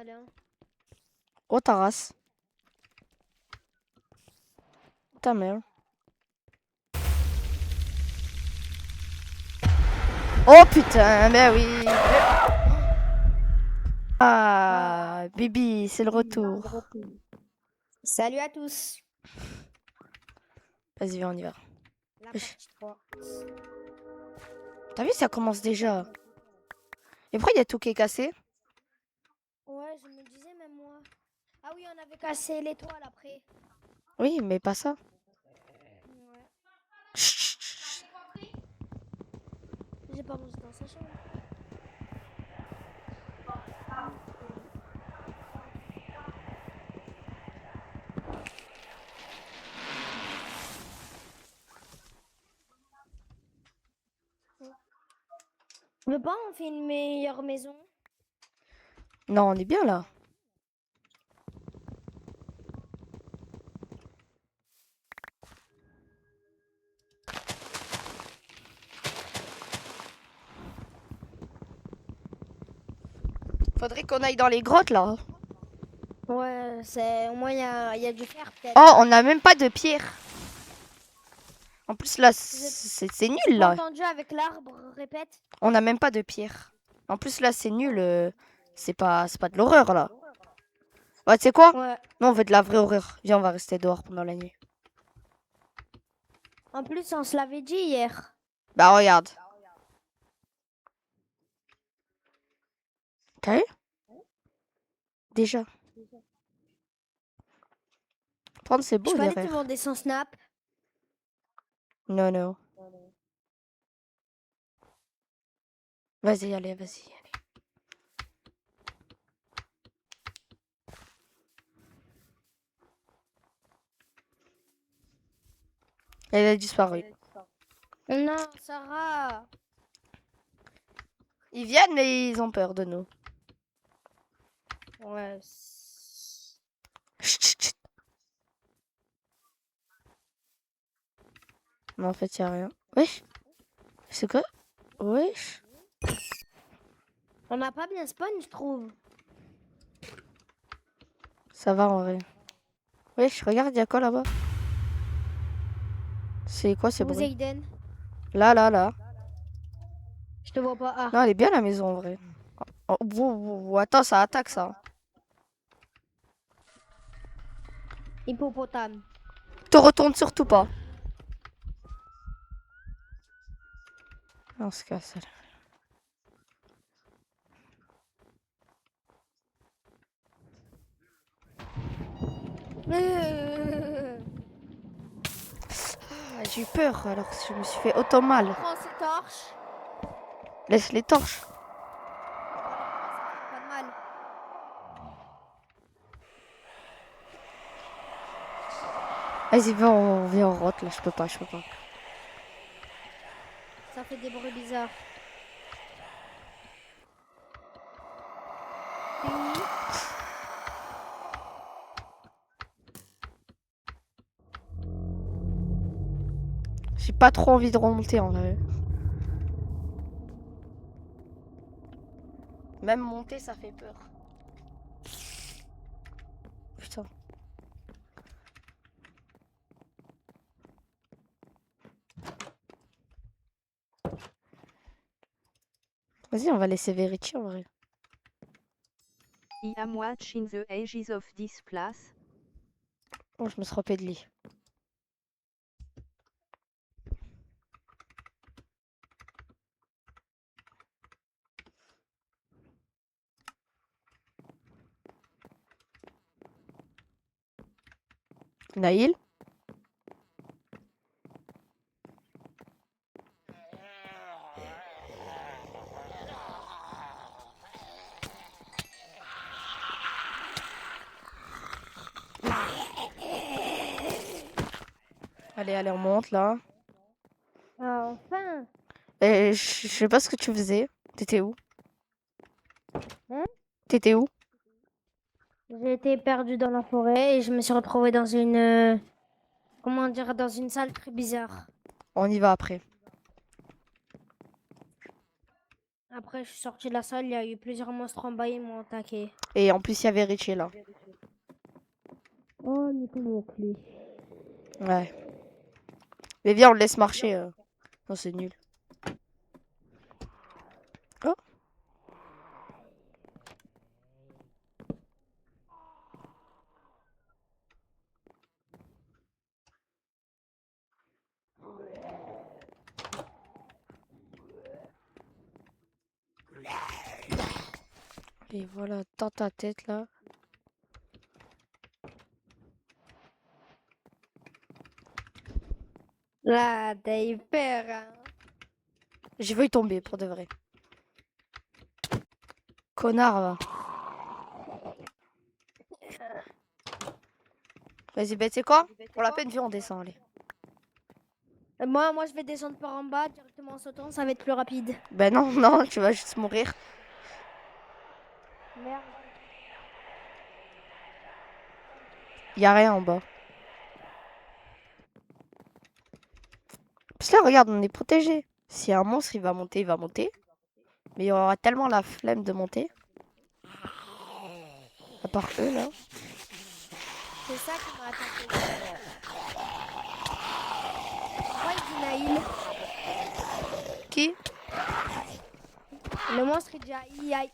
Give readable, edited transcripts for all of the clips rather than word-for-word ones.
Australien. Oh ta race. Ta mère. Oh putain, ben oui. Ah, Bibi, c'est le retour. Salut à tous. Vas-y, viens, on y va. La Wesh. partie 3. T'as vu, ça commence déjà. Et pourquoi il y a tout qui est cassé? Ouais, je me disais même moi. Ah oui, on avait cassé l'étoile après. Oui, mais pas ça. Ouais. Chut, chut, chut. J'ai pas mangé dans sa chambre. Tu veux pas, on fait une meilleure maison? Non, on est bien là. Faudrait qu'on aille dans les grottes là. Ouais, c'est au moins il y a du fer peut-être. Oh, on n'a même pas de pierre. En plus là, c'est nul J'ai pas là. entendu avec l'arbre, répète. On n'a même pas de pierre. En plus là, c'est nul. C'est pas de l'horreur là. Ouais, tu sais quoi? Ouais. Non, on veut de la vraie horreur. Viens, on va rester dehors pendant la nuit. En plus, on se l'avait dit hier. Bah regarde. T'as vu? Déjà. Prendre, c'est Je beau peux aller te derrière. demander son snap. Non, non. Vas-y, allez, vas-y. Elle a disparu. Non, Sarah. Ils viennent, mais ils ont peur de nous. Ouais. Chut, chut, chut. Mais en fait, y a rien. Wesh. C'est quoi? Wesh. On n'a pas bien spawn, je trouve. Ça va en vrai. Wesh, regarde, y a quoi là-bas? C'est quoi ce Vous bruit? Aiden. Là, là, là. Je te vois pas. Ah, Non, elle est bien la maison en vrai. Oh, attends, ça attaque ça. hippopotame. Te retourne surtout pas. On se casse. Ah, j'ai eu peur alors que je me suis fait autant mal. Prends ces torches. Laisse les torches. Voilà, moi, ça fait pas de mal. Vas-y, viens, on rote là, je peux pas. Ça fait des bruits bizarres. Fini. J'ai pas trop envie de remonter en vrai. Même monter, ça fait peur. Putain. Vas-y, on va laisser Verity en vrai. I am watching the edges of this place. Oh, je me suis repé de lit. Naïl? Allez, on monte là. Enfin. Et je sais pas ce que tu faisais. T'étais où? Hein? T'étais où? J'ai été perdue dans la forêt et je me suis retrouvée dans une... comment dire? Dans une salle très bizarre. On y va après. Après, je suis sortie de la salle, il y a eu plusieurs monstres en bas, ils m'ont attaqué. Et en plus, il y avait Richie là. Oh, Nico mon clé. Ouais. Mais viens, on le laisse marcher. Non, c'est nul. Oh. Et voilà, dans ta tête là. Là, t'as eu peur, hein. J'ai failli tomber pour de vrai. Connard va. Vas-y, bah tu sais quoi? Pour la peine, viens, on descend, allez. Moi, je vais descendre par en bas, directement en sautant, ça va être plus rapide. Ben non, non, tu vas juste mourir. Merde. Y a rien en bas. Parce que là, regarde, on est protégé. Si un monstre, il va monter, il va monter. Mais il y aura tellement la flemme de monter. À part eux, là. C'est ça qui m'a attaqué. Pourquoi il dit Naïl? Qui? Le monstre, il dit aïe aïe.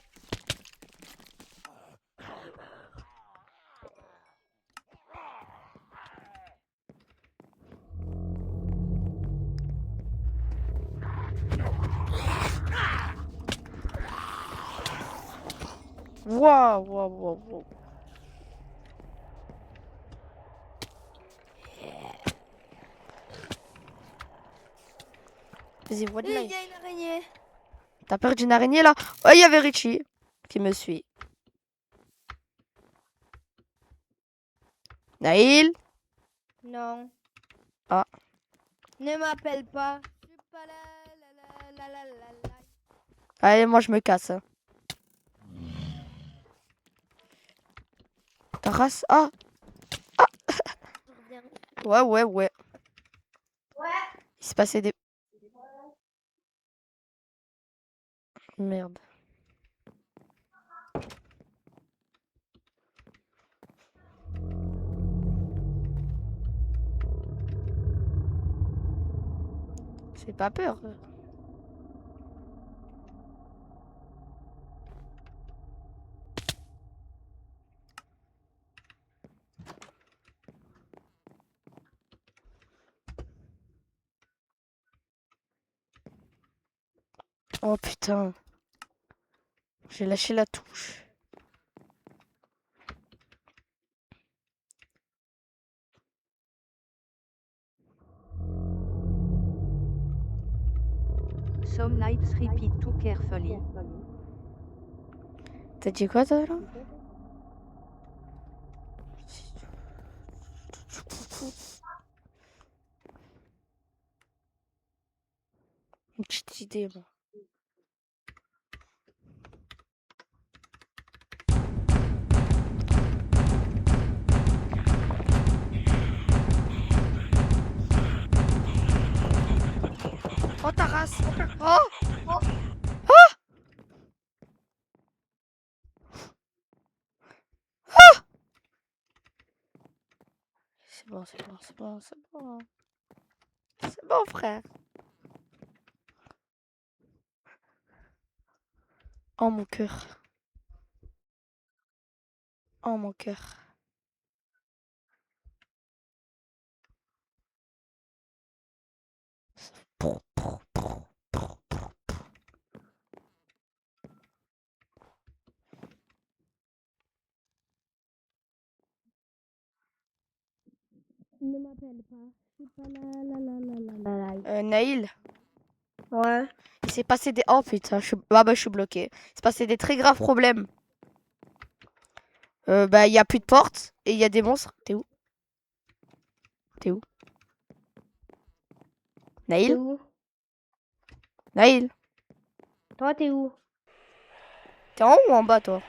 Waouh, waouh, waouh, waouh. Vas-y, vois de Il là. y a une araignée. T'as peur d'une araignée, là? Oh, il y avait Richie qui me suit. Naïl? Non. Ah. Ne m'appelle pas. Je suis pas là. La, la, la, la, la, la. Allez, moi, je me casse. Hein. Ta race? Ah! Je reviens. Ouais, ouais, ouais. Ouais. Il s'est passé des... Merde. C'est pas peur. Oh putain. J'ai lâché la touche. Some nights repeat too carefully. T'as dit quoi, toi, là? Une petite idée, moi. Oh, ta race! Oh! C'est bon, c'est bon, c'est bon, c'est bon. C'est bon, frère. Oh, mon cœur. Oh, mon cœur. Ne m'appelle pas. Je suis pas là. La, la, la, la, la, la. Naïl, Ouais. il s'est passé des... Oh, putain, ah, bah, je suis bloqué. Il s'est passé des très graves problèmes. Bah, il y a plus de porte et il y a des monstres. T'es où? T'es où? T'es Naïl? où? Naïl? Toi, t'es où? T'es en haut ou en bas, toi?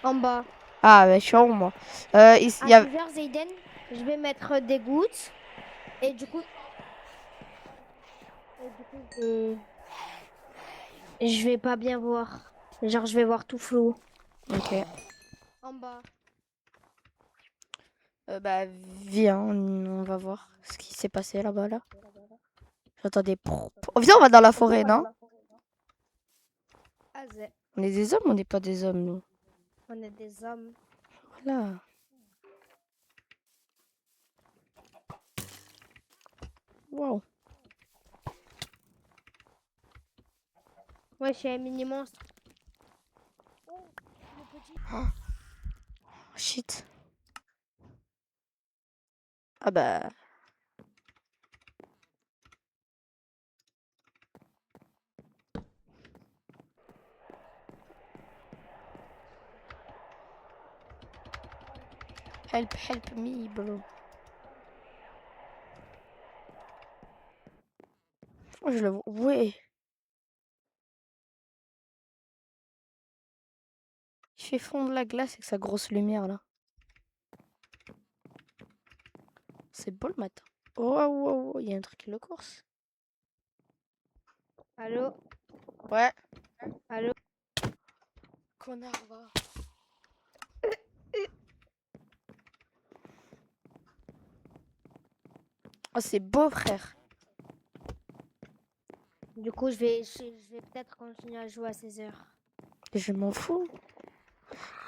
En bas. Ah, bah, je suis en haut, moi. Il À y a... 6h, Zayden, je vais mettre des gouttes. Et du coup, je vais- Je vais pas bien voir. Genre, je vais voir tout flou. Ok. En bas. Bah, viens, on va voir ce qui s'est passé là-bas, là. J'entends des... Oh, viens, on va dans la forêt, non? Azé. On est des hommes ou on n'est pas des hommes, nous? On est des hommes. Voilà. Wow. Ouais, je suis un mini monstre. Oh, le petit. Shit. Ah bah... Help me, bro. Oh, je le vois. Ouais. Il fait fondre la glace avec sa grosse lumière, là. C'est beau le matin. Oh, oh, oh, il y a un truc qui le course. Allô? Ouais. Allô? Connard, va. Oh, c'est beau, frère. Du coup, je vais peut-être continuer à jouer à 16h. Je m'en fous.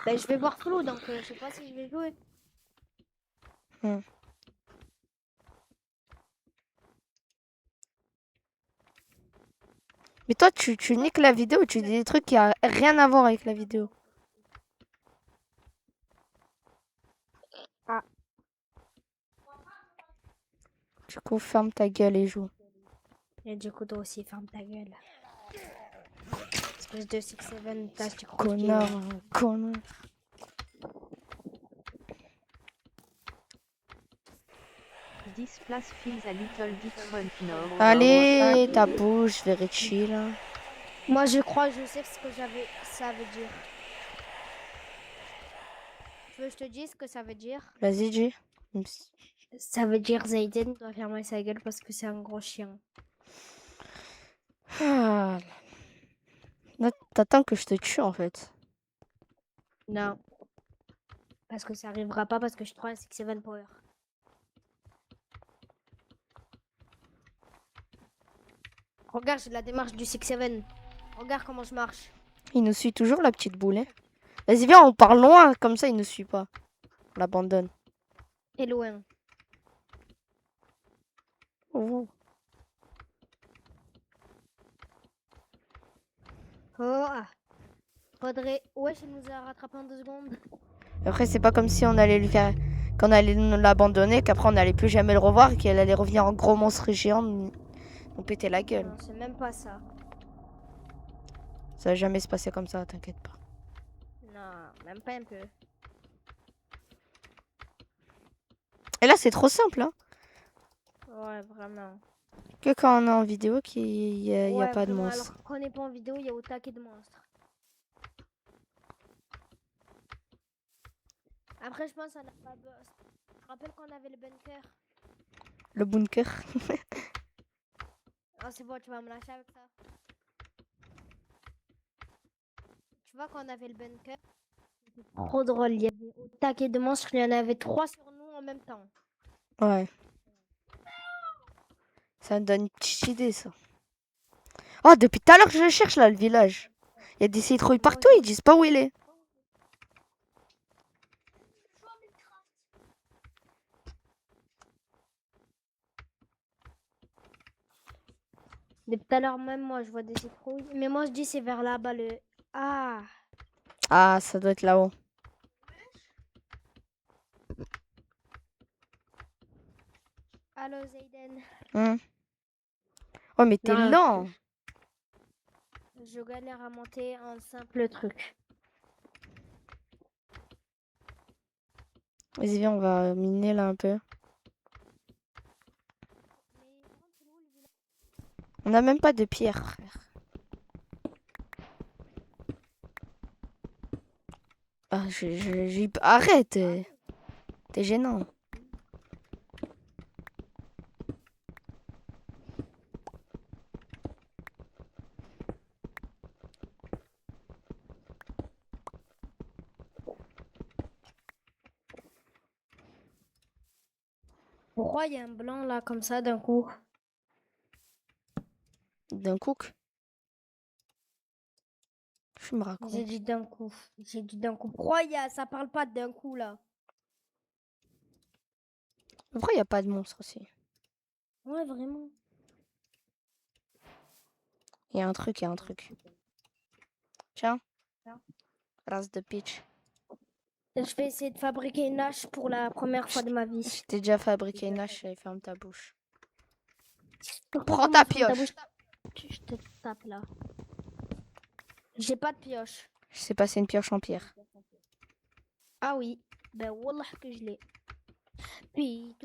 Ben, je vais voir flou, donc je sais pas si je vais jouer. Mais toi, tu niques la vidéo, tu dis des trucs qui a rien à voir avec la vidéo. Ah. Du coup, ferme ta gueule et joue. Et du coup, toi aussi, ferme ta gueule. Espèce de 6-7 plastique Connard, connard. This place feels a little different now. Allez, ta bouche, very chill. Moi, je crois, je sais ce que ça veut dire. Tu veux que je te dise ce que ça veut dire? Vas-y, dis. Ça veut dire Zayden doit fermer sa gueule parce que c'est un gros chien. Ah. Là, t'attends que je te tue, en fait. Non. Parce que ça arrivera pas parce que je trouve un 6-7 power. Regarde, j'ai la démarche du 6-7. Regarde comment je marche. Il nous suit toujours, la petite boule. Hein. Vas-y, viens, on part loin, comme ça, il nous suit pas. On l'abandonne. Et loin. Oh. Oh, ah. Faudrait... Wesh, il nous a rattrapé en 2 secondes. Après, c'est pas comme si on allait lui faire... qu'on allait l'abandonner, qu'après on n'allait plus jamais le revoir, qu'elle allait revenir en gros monstre géant, nous péter la gueule. Non, c'est même pas ça. Ça va jamais se passer comme ça, t'inquiète pas. Non, même pas un peu. Et là, c'est trop simple, hein. Ouais, vraiment. Que quand on est en vidéo, qu'il y a Ouais, pas de vraiment. monstre. Alors qu'on n'est pas en vidéo, il y a au taquet de monstres. Après, je pense qu'on a pas... Tu te rappelles qu'on avait le bunker? Le bunker. Oh, c'est bon, tu vas me lâcher avec ça. Tu vois qu'on avait le bunker? C'était trop drôle. Il y avait au taquet de monstres, il y en avait 3 sur nous en même temps. Ouais. Ça me donne une petite idée, ça. Oh, depuis tout à l'heure que je le cherche, là, le village. Il y a des citrouilles partout, ils disent pas où il est. Depuis tout à l'heure, même moi, je vois des citrouilles. Mais moi, je dis c'est vers là-bas le... Ah! Ah, ça doit être là-haut. Allô, Zayden. Oh, mais t'es Non, lent. je galère à monter un simple truc. Vas-y, viens, on va miner là un peu. On n'a même pas de pierre, frère. Ah, arrête. T'es gênant. Pourquoi il y a un blanc là comme ça d'un coup? D'un cook. Je me raconte. J'ai dit d'un coup. J'ai dit d'un coup. Pourquoi ça parle pas d'un coup là? Pourquoi il n'y a pas de monstre aussi? Ouais, vraiment. Il y a un truc, il y a un truc. Tiens. Race de pitch. Je vais essayer de fabriquer une hache pour la première fois de ma vie. Je t'ai déjà fabriqué une hache et ferme ta bouche. Pourquoi Prends comment ta je ferme pioche. Je te tape là. J'ai pas de pioche. Je sais passer une pioche en pierre. Ah oui. Ben wallah que je l'ai. Puis.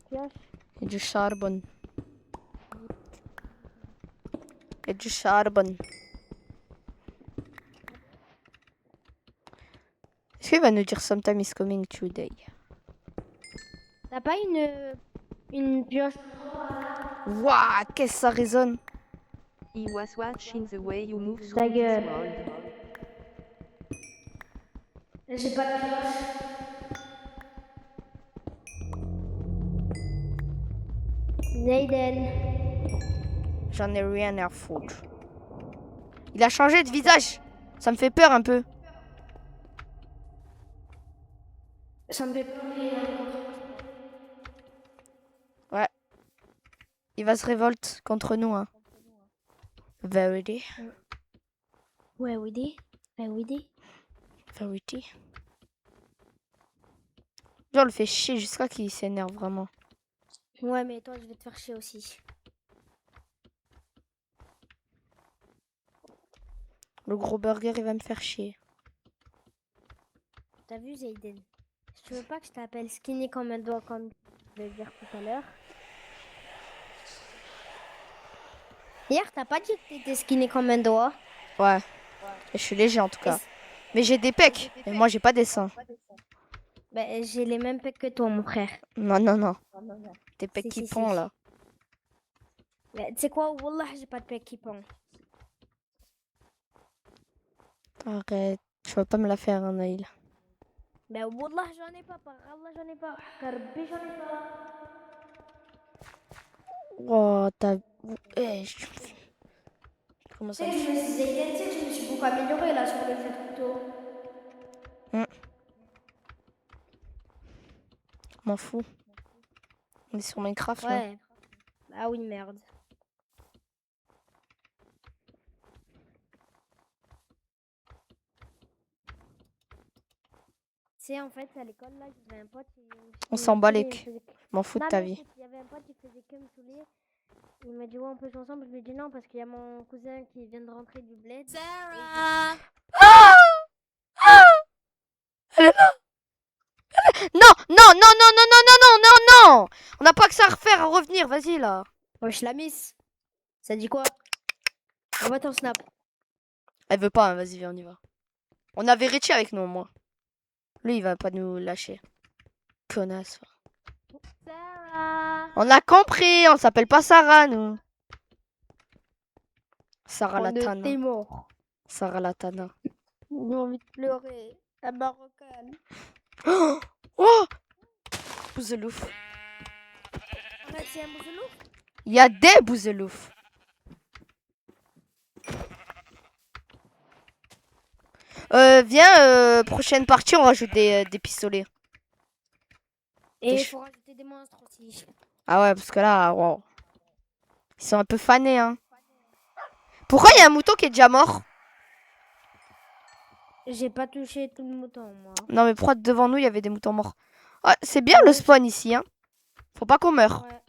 Pioche. Et du charbon. Et du charbon. Est-ce qu'il va nous dire sometime is coming today? T'as pas une pioche? Waouh, qu'est-ce que ça résonne? I was watching the way you move Ta through this gueule. world. J'ai pas de pioche. Zayden. J'en ai rien à foutre. Il a changé de visage. Ça me fait peur un peu. Ça me fait peur. Ouais. Il va se révolter contre nous, hein. Verity. Ouais, oui, dit. Ouais, oui, dit. Verity. Genre, on le fait chier jusqu'à qu'il s'énerve vraiment. Ouais, mais toi, je vais te faire chier aussi. Le gros burger, il va me faire chier. T'as vu, Zayden? Si tu veux pas que je t'appelle skinny comme un doigt, comme je vais dire tout à l'heure. Hier, t'as pas dit que t'étais skinny comme un doigt? Ouais. Et je suis léger en tout cas. Mais j'ai des pecs. Et moi, j'ai pas des seins. Ben, j'ai les mêmes pecs que toi, mon frère. Non, non, non. Tes pecs Si, qui si, pendent si. là. Ben, tu sais quoi? Wallah, j'ai pas de pecs qui pendent. Arrête. Tu vas pas me la faire, hein, Naïl. Ben, wallah, j'en ai pas. Par Allah, j'en ai pas. Karbi, j'en ai pas. Oh, t'as... Eh, comment Tu ça sais que je me suis Zayden, tu sais que je me suis beaucoup améliorée là sur le jeu de couteau. M'en fous. On est sur Minecraft là. Ouais. Ah oui, merde. Tu sais, en fait, à l'école, là, j'avais un pote. On s'en bat les couilles. M'en fous de Non, ta mais vie. écoute, il y avait un pote qui faisait que me saouler. Il m'a dit, ouais, on peut jouer ensemble. Je lui ai dit non, parce qu'il y a mon cousin qui vient de rentrer du bled. Sarah! Elle est là. Non, non, non, non, non, non, non, non, non, non. On n'a pas que ça à refaire, à revenir. Vas-y là. Wesh, la miss. Ça dit quoi? Envoie ton snap. Elle veut pas, hein. Vas-y, viens, on y va. On avait Richie avec nous, moi. Lui, il va pas nous lâcher. Connasse. Sarah! On a compris, on s'appelle pas Sarah, nous. Sarah On Latana. était mort. Sarah Latana. J'ai envie de pleurer. La marocaine. Oh, oh, Bouzelouf. Arrête, c'est un bouselou? Il y a des Bouzelouf. Viens, prochaine partie, on rajoute des pistolets. Et il Des faut rajouter des monstres aussi. Ah ouais, parce que là, wow. Ils sont un peu fanés, hein. Pourquoi il y a un mouton qui est déjà mort? J'ai pas touché tout le mouton, moi. Non, mais pourquoi devant nous, il y avait des moutons morts? Ah, c'est bien le spawn ici, hein. Faut pas qu'on meure. Ouais.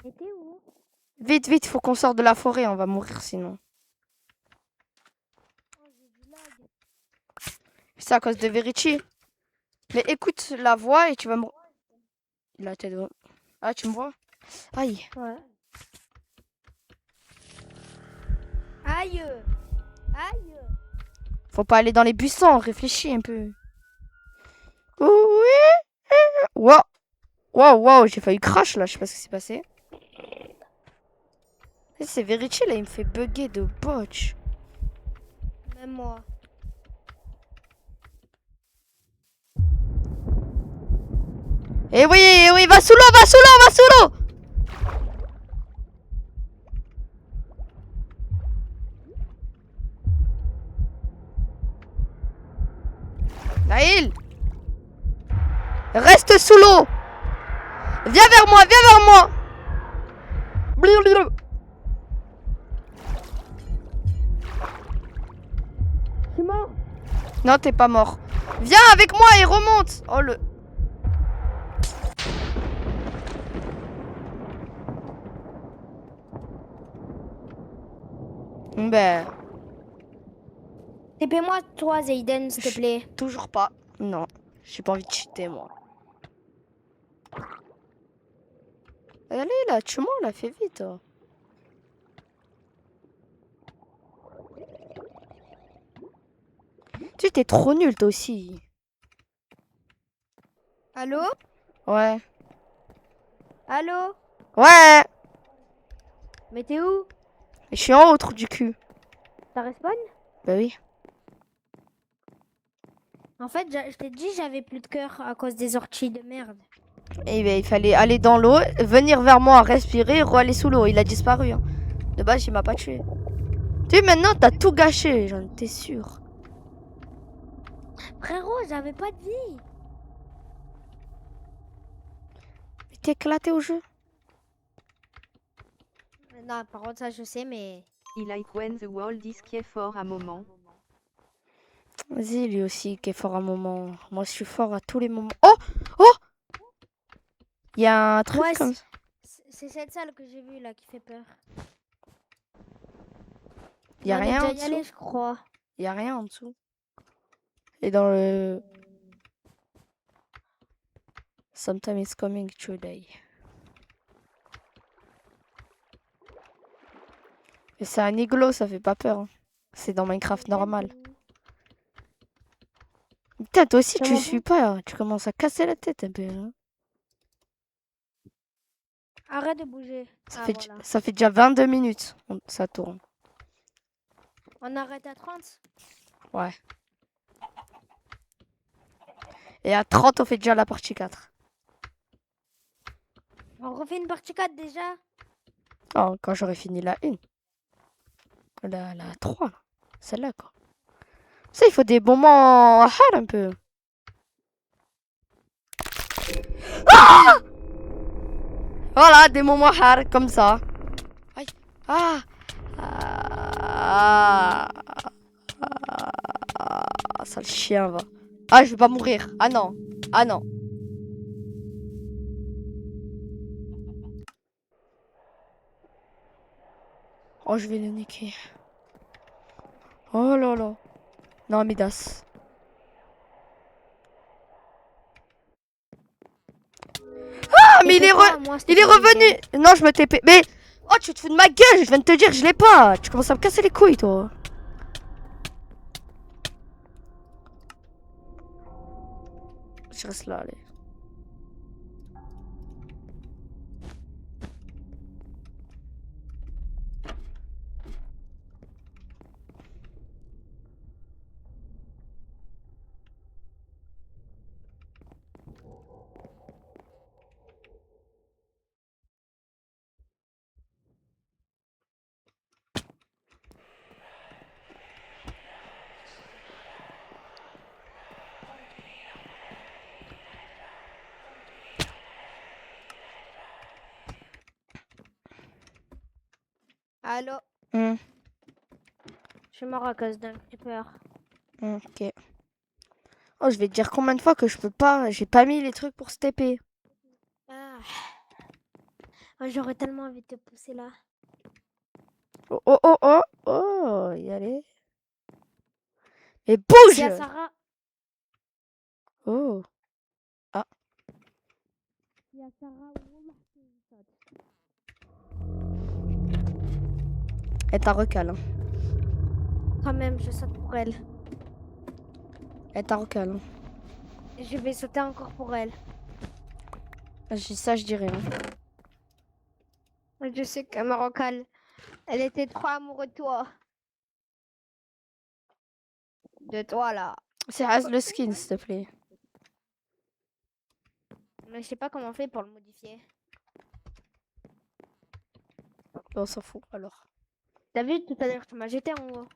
Et t'es où? Vite, vite, faut qu'on sorte de la forêt, on va mourir sinon. Oh, j'ai du lag. C'est à cause de Verici. Mais écoute la voix et tu vas me... Il a la tête... Ah, tu me vois? Aïe. Ouais. Aïe! Aïe! Faut pas aller dans les buissons, réfléchis un peu. Oui. Wow. Wow, wow, j'ai failli crash là, je sais pas ce qui s'est passé. C'est Verici là, il me fait bugger de botch. Même moi. Eh oui, va sous l'eau, va sous l'eau, va sous l'eau. Naïl, reste sous l'eau. Viens vers moi, viens vers moi. Blablabla. Je suis mort. Non, t'es pas mort. Viens avec moi et remonte. Oh le... Ben... TP-moi toi, Zayden, s'il te plaît. Toujours pas. Non, j'ai pas envie de cheater, moi. Allez, là, tue-moi, là, fais vite. Oh. Tu t'es trop nul, toi aussi. Allô? Ouais. Allô? Ouais. Mais t'es où? Je suis en haut, trou du cul. Ça respawn? Bah oui. En fait, je t'ai dit j'avais plus de cœur à cause des orties de merde. Et ben, il fallait aller dans l'eau, venir vers moi, respirer, re-aller sous l'eau. Il a disparu. Hein. De base, il m'a pas tué. Tu sais, maintenant, t'as tout gâché, j'en étais sûr. Frérot, j'avais pas de vie. Mais t'es éclaté au jeu. Non, par contre, ça je sais, mais... I like when the world is qui est fort à moment. Vas-y, lui aussi, qui est fort à un moment. Moi, je suis fort à tous les moments. Oh! Oh! Il y a un truc Ouais, comme ça. c'est cette salle que j'ai vue là qui fait peur. Il y a On est rien en déjà y allé, dessous. je crois. Il y a rien en dessous. Et dans le... Sometime is coming today. Et c'est un igloo, ça fait pas peur. Hein. C'est dans Minecraft normal. Putain, toi aussi, Ça tu m'en suis pas. Tu commences à casser la tête un peu. Hein. Arrête de bouger. Ça, Ah, fait, voilà. ça fait déjà 22 minutes. Ça tourne. On arrête à 30? Ouais. Et à 30, on fait déjà la partie 4. On refait une partie 4 déjà? Oh, quand j'aurai fini la 1. La 3, là. Celle-là, quoi. Ça, il faut des moments hard un peu. Ah! Voilà, des moments hard, comme ça. Aïe. Ah. Ah. Ah, sale chien, va. Ah, je vais pas mourir. Ah non. Ah non. Oh, je vais le niquer. Oh là là. Non, Midas. Ah, mais il est, il est revenu. Non, je me TP. Mais... Oh, tu te fous de ma gueule. Je viens de te dire que je l'ai pas. Tu commences à me casser les couilles, toi. Je reste là, allez. Allô? Hmm, Je suis mort à cause d'un creeper. ok. Oh, je vais te dire combien de fois que je peux pas. J'ai pas mis les trucs pour se TP. Ah. Oh, j'aurais tellement envie de te pousser là. Oh, oh, oh, oh. Oh, y aller. Et bouge! Il y a Sarah. Oh. Ah. Il y a Sarah. Elle t'a recal. Hein. Quand même, je saute pour elle. Elle t'a recal. Hein. Je vais sauter encore pour elle. Ça, je dis rien. Je sais qu'elle me recale. Elle était trop amoureuse de toi. De toi, là. C'est Has le skin, s'il te plaît. Mais je sais pas comment on fait pour le modifier. On s'en fout, alors. T'as vu, tout à l'heure, tu m'as jeté en haut.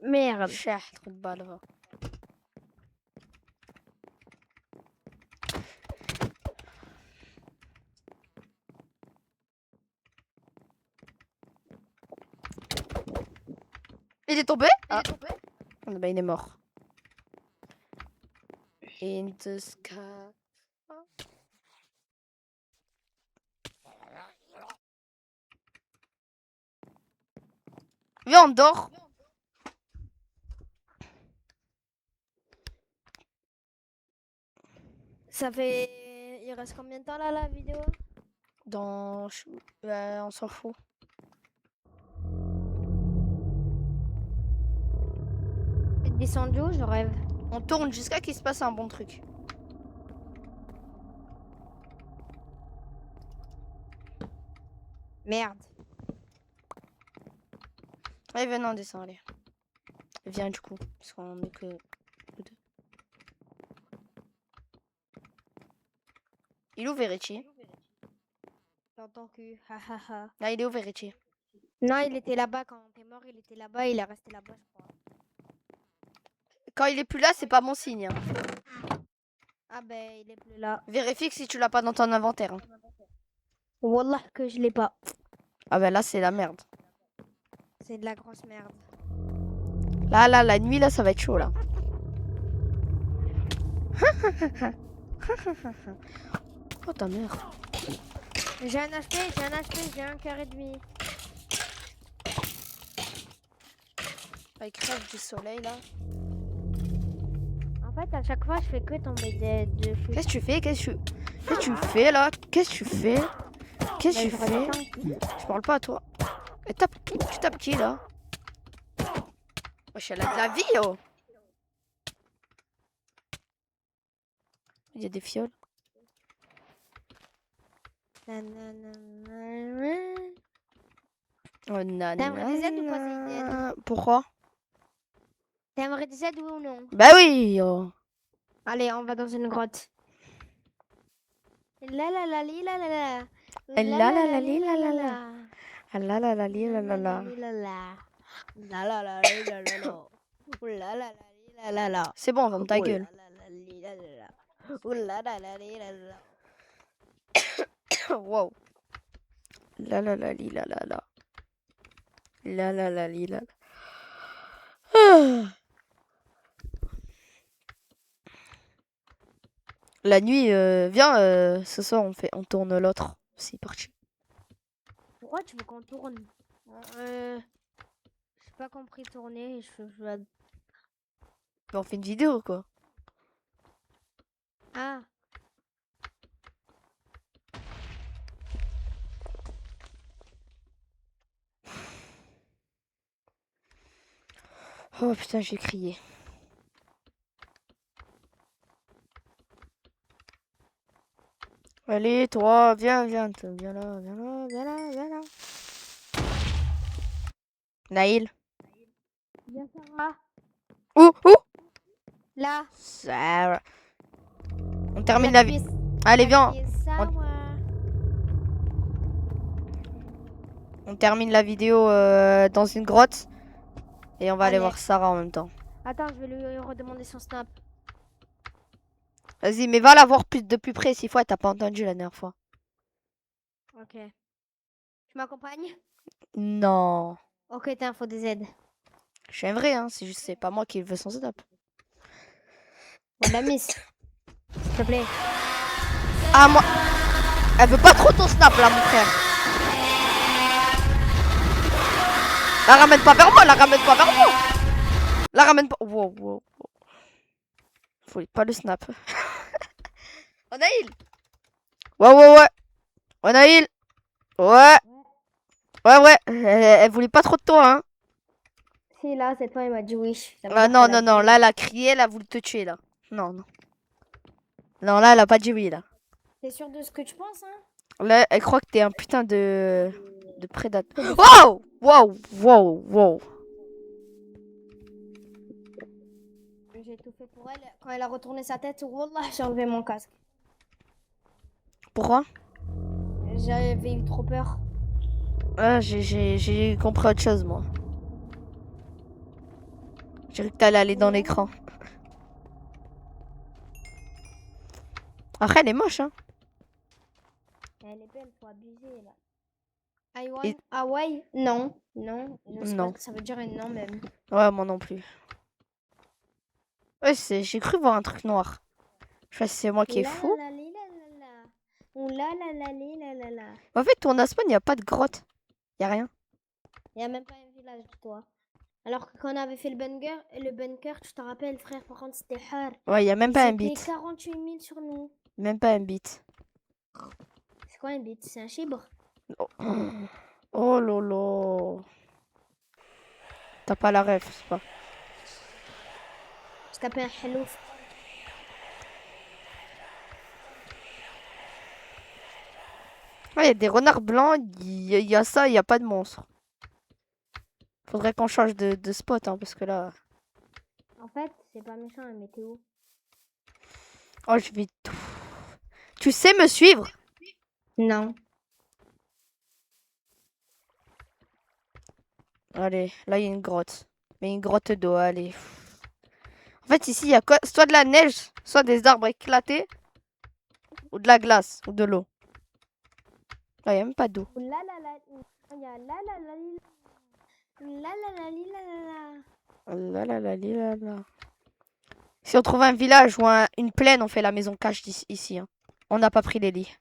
Merde. Cher, trop de balles, va. Il est tombé? Ah. Ah, bah, il est mort. In the sky. Viens, on dort. Ça fait... Il reste combien de temps, là, la vidéo? On s'en fout. T'es descendu où? Je rêve. On tourne jusqu'à qu'il se passe un bon truc. Merde. Allez, venez, on descend, allez. Viens, du coup. Parce qu'on est que deux. Il est où, Verici? Dans ton cul. Ha, ha, ha. Là, il est où, Verici? Non, il était là-bas quand t'es mort. Il était là-bas. Il est resté là-bas, je crois. Quand il est plus là, c'est pas bon signe. Hein. Ah ben, il est plus là. Vérifie que si tu l'as pas dans ton inventaire. Hein. Wallah que je l'ai pas. Ah ben là, c'est la merde. C'est de la grosse merde. Là, la nuit, là, ça va être chaud, là. Oh, ta mère. J'ai un HP, j'ai un cœur et demi. Il crève du soleil, là. En fait, à chaque fois, je fais que tomber de feu. Qu'est-ce que tu fais? Qu'est-ce que tu fais, là? Qu'est-ce que tu fais? Qu'est-ce que tu fais? Je parle pas à toi. Et tu tapes qui, là? Wesh, elle a de la vie, oh! Il y a des fioles. Oh, nanana. T'aimerais des aides ou pas des aides? Pourquoi? T'aimerais des aides ou non? Bah oui! Oh. Allez, on va dans une grotte. La la la li la la la. La la la li la la la. Ah la la la li la la la. La la la li la la la. La la la li la la la. C'est bon, ferme ta gueule. Wow. La la la li la la la. La la la li la la. Ah. La nuit, viens, ce soir on tourne l'autre. C'est parti. Pourquoi tu veux qu'on tourne? J'ai pas compris tourner. On fait une vidéo quoi. Ah. Oh putain, j'ai crié. Allez, toi, viens là, viens là. Naïl. Bien Sarah. Où? Là. Sarah. On termine la vie. Allez, viens. On termine la vidéo dans une grotte. Et on va aller voir Sarah en même temps. Attends, je vais lui redemander son snap. Vas-y, mais va la voir de plus près 6 fois. T'as pas entendu la dernière fois. Ok. Tu m'accompagnes? Non. Ok, t'as un faux des aides. Je suis un vrai, hein. C'est juste, c'est pas moi qui veux son setup. On la miss. S'il te plaît. Ah, moi. Elle veut pas trop ton snap là, mon frère. La ramène pas vers moi, la ramène pas vers moi. La ramène pas. Wow. Faut pas le snap. Oh Naïl. Ouais. Oh Naïl. Ouais. Elle voulait pas trop de toi, hein. Si, là, cette fois, il m'a dit oui. Ah, non. Là, elle a crié, elle a voulu te tuer, là. Non. Non, là, elle a pas dit oui, là. T'es sûr de ce que tu penses, hein? Là, elle croit que t'es un putain de... de prédateur. Wow! Wow! Wow! Wow! J'ai tout fait pour elle. Quand elle a retourné sa tête, wallah, j'ai enlevé mon casque. Pourquoi? J'avais eu trop peur. Ah, j'ai compris autre chose, moi. J'ai cru que t'allais aller dans l'écran. Après, elle est moche, hein. Elle est belle, faut abuser là. Hawaï? Et- Hawaï? Non, non. Je sais pas Non. ce que ça veut dire un non même. Ouais, moi non plus. Ouais, j'ai cru voir un truc noir. Je sais pas si c'est moi qui est fou. La la li la la la. Ouh la la la li la la la. En fait, ton Aspen, il n'y a pas de grotte. Il a rien. Il y a même pas un village de toi. Alors que quand on avait fait le bunker, tu te rappelles frère, par contre c'était hard. Ouais, il n'y a même pas un C'était bit. 48 000 sur nous. Même pas un bit. C'est quoi un bit? C'est un chibre? Oh lolo. T'as pas la ref, c'est pas. Je tapais un hello. Ouais, il y a des renards blancs, il y a ça, il n'y a pas de monstre. Faudrait qu'on change de spot, hein, parce que là... En fait, c'est pas méchant la météo. Oh, je vais tout... Tu sais me suivre? Non. Allez, là, il y a une grotte. Mais une grotte d'eau, allez. En fait, ici, il y a quoi? Soit de la neige, soit des arbres éclatés, ou de la glace, ou de l'eau. Là, il n'y a même pas d'eau. Ouh la la la. Il y a la la la li la la la li la la la. Oh là là là là là. Si on trouve un village ou une plaine, on fait la maison cache ici. Hein. On n'a pas pris les lits.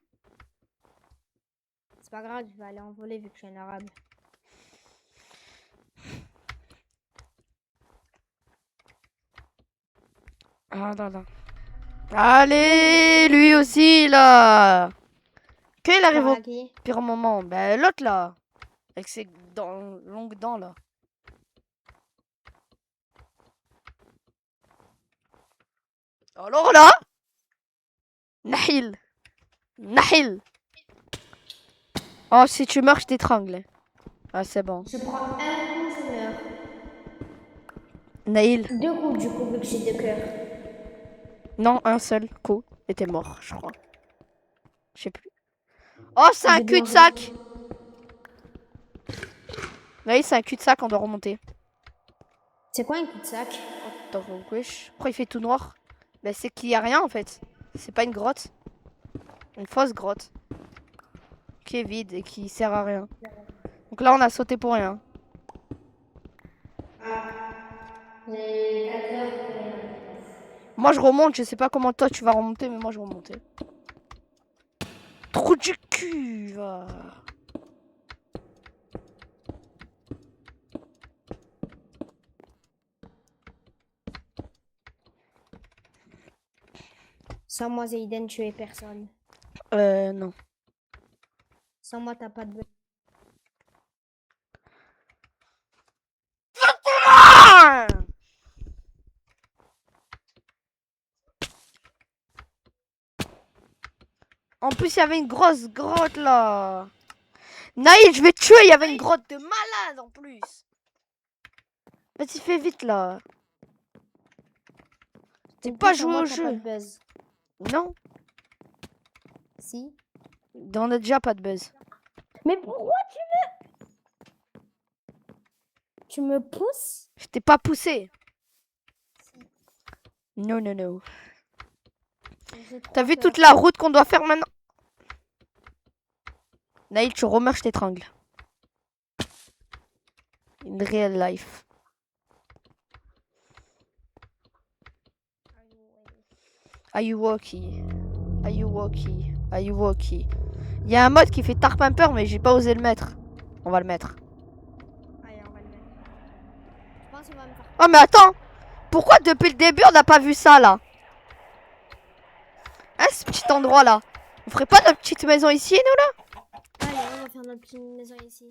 C'est pas grave, je vais aller en voler vu que je suis un arabe. Ah là là. Allez, lui aussi là. Quand il arrive au Qui? pire moment, ben l'autre là, avec ses longues dents là. Alors là, Nahil, Nahil. Oh, si tu meurs, je t'étrangle. Ah, c'est bon. Je prends un coup, je meurs. Nahil. 2 coups du coup, vu que j'ai 2 cœurs. Non, un seul coup. Et t'es mort, je crois. Je sais plus. Oh, c'est un cul-de-sac. Nahil, c'est un cul-de-sac, on doit remonter. C'est quoi un cul-de-sac? Attends, wesh. Pourquoi il fait tout noir? Ben, c'est qu'il y a rien en fait. C'est pas une grotte. Une fausse grotte. Qui est vide et qui sert à rien. Donc là, on a sauté pour rien. J'ai 4 heures. Moi, je remonte. Je sais pas comment toi tu vas remonter, mais moi, je remonte. Trou du cul, va. Sans moi, Zayden, tu es personne. Non. Sans moi, t'as pas de... Ah! En plus, il y avait une grosse grotte là. Naïl, je vais te tuer. Il y avait une grotte de malade en plus. Vas-y, fais vite là. T'es pas joué au jeu. Pas de buzz. Non, Si. on a déjà pas de buzz. Mais pourquoi tu me pousses? Je t'ai pas poussé. Non, non, non. T'as vu toute la route qu'on doit faire maintenant? Naïl, tu remeurs, je t'étrangle. In real life. Are you walkie? Are you walkie? Are you walkie? Il y a un mode qui fait tarpimper, mais j'ai pas osé le mettre. On va le mettre. Allez, on va le mettre. Je pense qu'il va me faire... Oh, mais attends! Pourquoi depuis le début on n'a pas vu ça là? Hein, ce petit endroit là? On ferait pas notre petite maison ici, nous là? Allez, on va faire notre petite maison ici.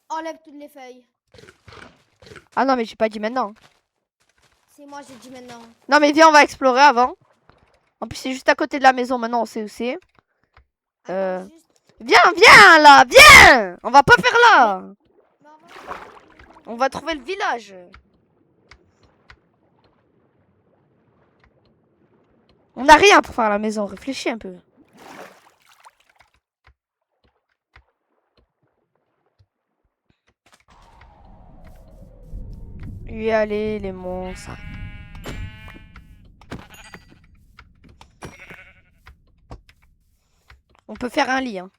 Enlève toutes les feuilles. Ah non, mais j'ai pas dit maintenant. C'est moi, j'ai dit maintenant. Non, mais viens, on va explorer avant. En plus, c'est juste à côté de la maison. Maintenant, on sait où c'est. Attends, juste... Viens là, viens. On va pas faire là. Mais on va- On va trouver le village. On n'a rien pour faire la maison, réfléchis un peu. Y aller les monstres. On peut faire un lit, hein.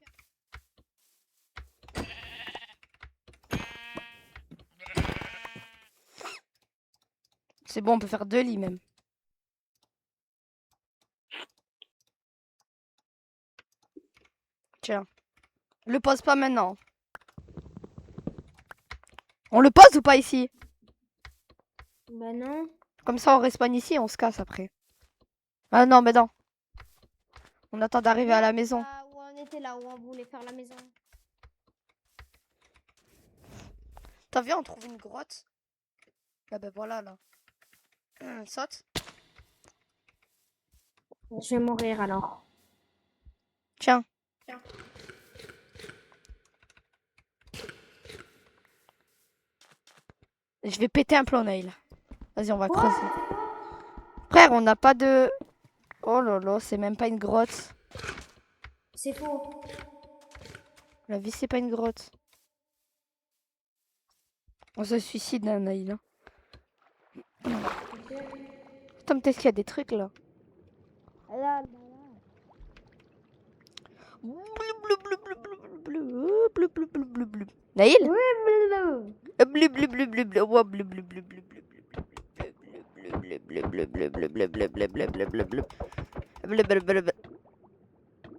C'est bon, on peut faire 2 lits même. Tiens. Le pose pas maintenant. On le pose ou pas ici? Bah non. Comme ça, on respawn ici et on se casse après. Ah non, mais non. On attend d'arriver à la maison. Là où on était, là où on voulait faire la maison. T'as vu, on trouve une grotte. Ah ben voilà, là. Saute. Je vais mourir alors. Tiens. Je vais péter un plomb, Nail. Vas-y, on va creuser. Frère, on n'a pas de... Oh là là, c'est même pas une grotte. C'est faux. La vie, c'est pas une grotte. On se suicide, hein, Nail. Hein. Putain, peut-être qu'il y a des trucs, là. Là, Naïl?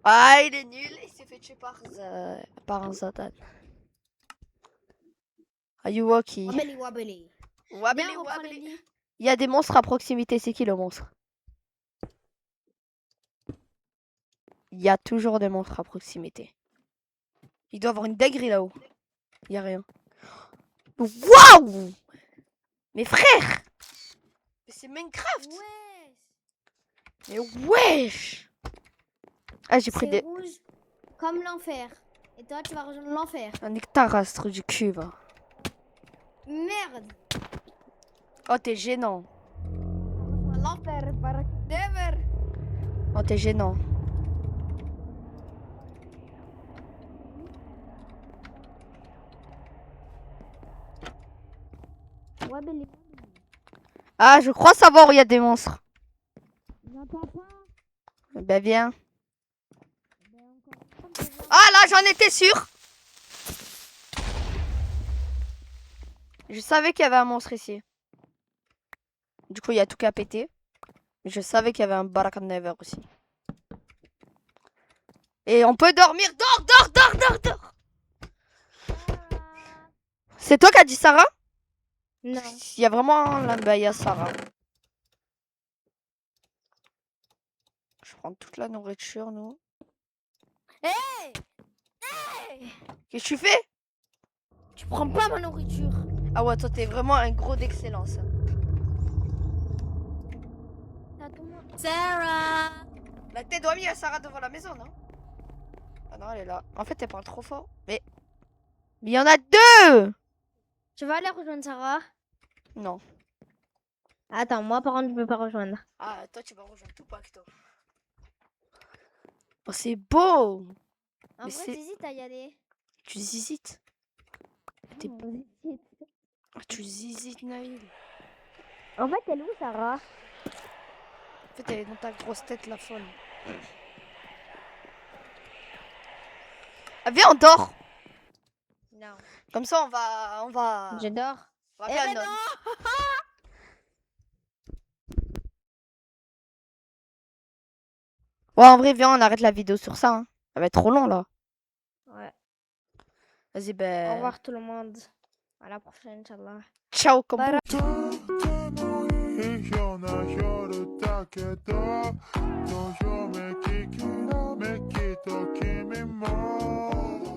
Ah, il est nul. Il s'est fait tuer par un Satan. Ayuwoki. Wobbly wobbly. Wobbly Viens, on reprend le wobbly. lit. Il y a des monstres à proximité. C'est qui le monstre? Il y a toujours des monstres à proximité. Il doit avoir une dinguerie là-haut. Il y a rien. Waouh! Mais frère! Mais c'est Minecraft! Ouais. Mais wesh! Ah, j'ai pris C'est des... rouge comme l'enfer. Et toi, tu vas rejoindre l'enfer. un hectarastre du cul, va. Merde. Oh, t'es gênant. L'enfer, barak. Never. Oh, t'es gênant. Wobbly. Ah, je crois savoir où il y a des monstres. J'entends pas. Ben, viens. Ah, là, j'en étais sûr! Je savais qu'il y avait un monstre ici. Du coup, il y a tout qu'à péter. Je savais qu'il y avait un Barack Never aussi. Et on peut dormir. Dors. C'est toi qui as dit Sarah? Non. Il y a vraiment... Là, bah, il y a Sarah. Je prends toute la nourriture, nous. Hey! Qu'est-ce que tu fais? Tu prends pas ma nourriture. Ah ouais, toi, t'es vraiment un gros d'excellence. Hein. T'as tout le monde. Sarah! La tête doit mis à Sarah devant la maison, non? Ah non, elle est là. En fait, elle parle trop fort. Mais il y en a 2! Tu vas aller rejoindre Sarah? Non. Attends, moi par contre, je peux pas rejoindre. Ah, toi, tu vas rejoindre Tupac, toi. Oh, c'est beau! En Mais vrai, c'est- t'hésites à y aller. Tu zizites. T'es- En Ah, tu zizites, Naïl. fait, elle est où, Sarah? En fait, elle est dans ta grosse tête, la folle. Ah, viens, on dort. Non. Comme ça, on va... Je dors. on va Eh faire ben un non. Ouais, en vrai, viens, on arrête la vidéo sur ça. Hein. Ça va être trop long, là. Ouais. Vas-y, Au ben... revoir tout le monde. À la prochaine, Inch'Allah. Ciao, comme Bye. ひょな夜だけどどよめききめきと君も